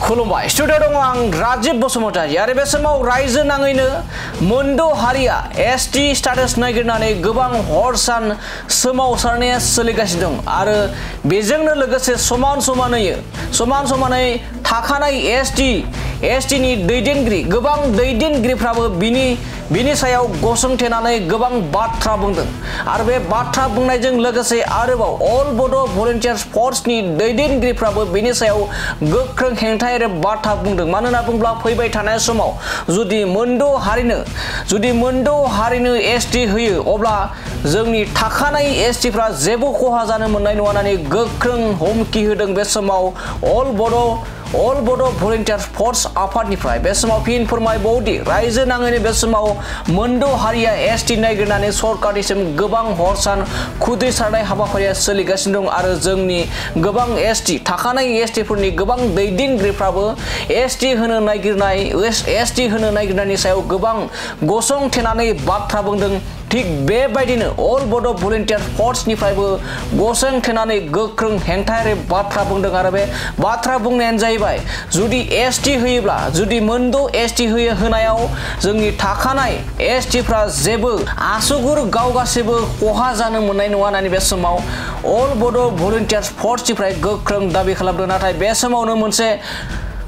खुलुमबाय स्टुडिअ दङ आं राजीब बसुमतारी आरो बे समाव रायजो नाङैनो मोनद' हारिया एसटि स्टेटास नागिरनानै गोबां हर सान सोमावसारनाया सोलिगासिनो दं आरो बेजोंनो लोगोसे समान समानै थाखानाय एसटि नि दैदेनगिरि गोबां दैदेनगिरिफ्राबो बिनि सायाव गसंथेनानै गोबां बाथ्रा बुंदों आरो बे बाथ्रा बुंनायजों लोगोसे आरोबाव अल बड' भलन्टियार्स फर्सनि दैदेनगिरिफ्राबो बिनि सायाव गोख्रों हेंथायारि बाथ्रा बुंदों मानोना बुंब्ला फैबाय थानाय समाव जुदि मोनद' हारिनो एसटि होयो अब्ला जोंनि थाखानाय एसटिफ्रा जेबो खहा जानो मोननाय नङा होननानै गोख्रों हुमखि होदों बे समाव अल बड' भलन्टियार्स फर्स आफादनिफ्राय बे समाव फिन फोरमायबावदि रायजो नाङैनो बे समाव मोनद' हारिया एसटि नागिरनानै सरकारनिसिम गोबां हर सान खुदैसारनाय हाबाफारिया सोलिगासिनो दं आरो जोंनि गोबां थाखानाय एसटिफोरनि गोबां दैदेनगिरिफ्राबो एसटि होनो नागिरनायनि सायाव गोबां गसंथेनानै बाथ्रा बुंदों थिग बेबायदिनो अल बड' भलन्टियार्स फर्सनिफ्रायबो गसंथेनानै गोख्रों हेंथायारि बाथ्रा बुंदों आरो बे बाथ्रा बुंनायानो जाहैबाय जुदि एसटि होयोब्ला जुदि मोनद' एसटि होनायाव जोंनि थाखानाय एसटिफ्रा जेबो आसुगुर गावगासिबो खहा जानो मोननाय नङा होननानै बे समाव अल बड' भलन्टियार्स फर्सनिफ्राय गोख्रों दाबि खालामदों नाथाय बे समावनो मोनसे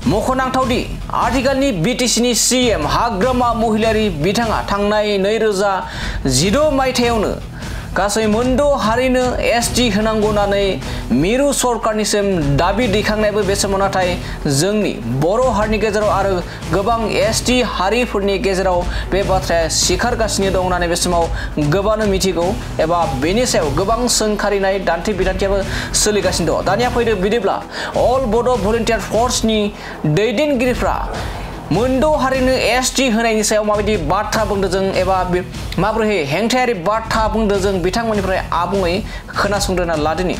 मख'नांथावदि आथिखालनि बिटिसिनि सिएम हाग्रामा महिलारि बिथाङा थांनाय 2016 मायथाइयावनो गासै मोनद' हारिनो एसटि होनांगौ होननानै मिरु सरकारनिसिम दाबि दैखांनायबो बे समाव नाथाय जोंनि बर' हारिनि गेजेराव आरो गोबां एसटि हारिफोरनि गेजेराव बे बाथ्राया सिखारगासिनो दं होननानै बे समाव गोबांनो मिथिगौ एबा बेनि सायाव गोबां सोंखारिनाय बिदान्थियाबो सोलिगासिनो दं दानिया फैदो बिदिब्ला अल बड' भलन्टियार फर्सनि दैदेनगिरिफ्रा मोनद' हारिनो एसटि होनायनि सायाव माबायदि बाथ्रा बुंदों जों एबा माबोरै हेंथायारि बाथ्रा बुंदों जों बिथांमोननिफ्राय आबुङै खोनासंग्रोना लादिनि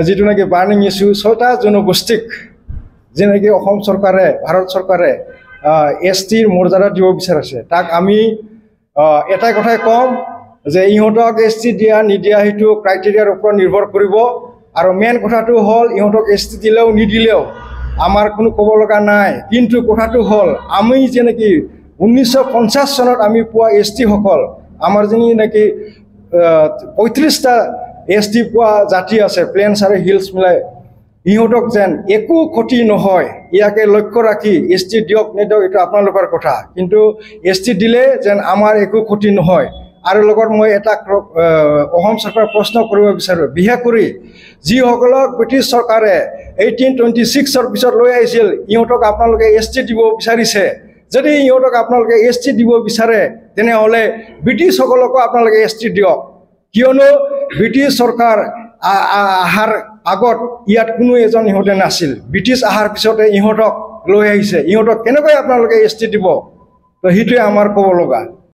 जिथुनाखि बार्निं इस्यु 6टा जनगोष्ठीक जेनाखि অসম सरकारे भारत सरकारे एसटिर मर्যাদা দিব বিচাৰিছে তাক আমি এটাই কথাই কম যে ইহঁতক এসটি দিয়া নিদিয়া হেতু ক্ৰাইটেৰিয়াৰ ওপৰত নিৰ্ভৰ কৰিব আৰু মেইন কথাটো হল ইহঁতক এসটি দিলেও নিদিলেও আমার কোনো কব লগা নাই কিন্তু কথাটো হল আমি যেনেকি 1950 সনত আমি পোৱা এসটি সকল আমাৰ যিনি নাকি 35টা এসটি পোৱা জাতি আছে প্লেনছ আৰু হিলছ মিলাই ইহঁতক যেন একো ক্ষতি নহয় ইয়াকে লক্ষ্য ৰাখি এসটি দিয়ক নিদিয়ক এটা আপোনালোকৰ কথা কিন্তু এসটি দিলে যেন আমাৰ একো ক্ষতি নহয় আৰু লগত মই এটা অসম চৰকাৰ প্ৰশ্ন কৰিব বিচাৰো বিশেষ কৰি যিসকলক ব্ৰিটিছ চৰকাৰে 1826 পিছত লৈ আহিছিল ইহঁতক আপোনালোকে এসটি দিব বিচাৰিছে যদি ইহঁতক আপোনালোকে এসটি দিব বিচাৰে তেনেহলে ব্ৰিটিছ সকলকো আপোনালোকে এসটি দিয়ক কিয়নো ব্ৰিটিছ চৰকাৰ আহাৰ আগত ইয়াত কোনো এজন ইহঁতে নাছিল ব্ৰিটিছ আহাৰ পিছতে ইহঁতক লৈ আহিছে ইহঁতক কেনেকৈ আপোনালোকে এসটি দিব তো সেইটোৱে আমাৰ ক'ব লগা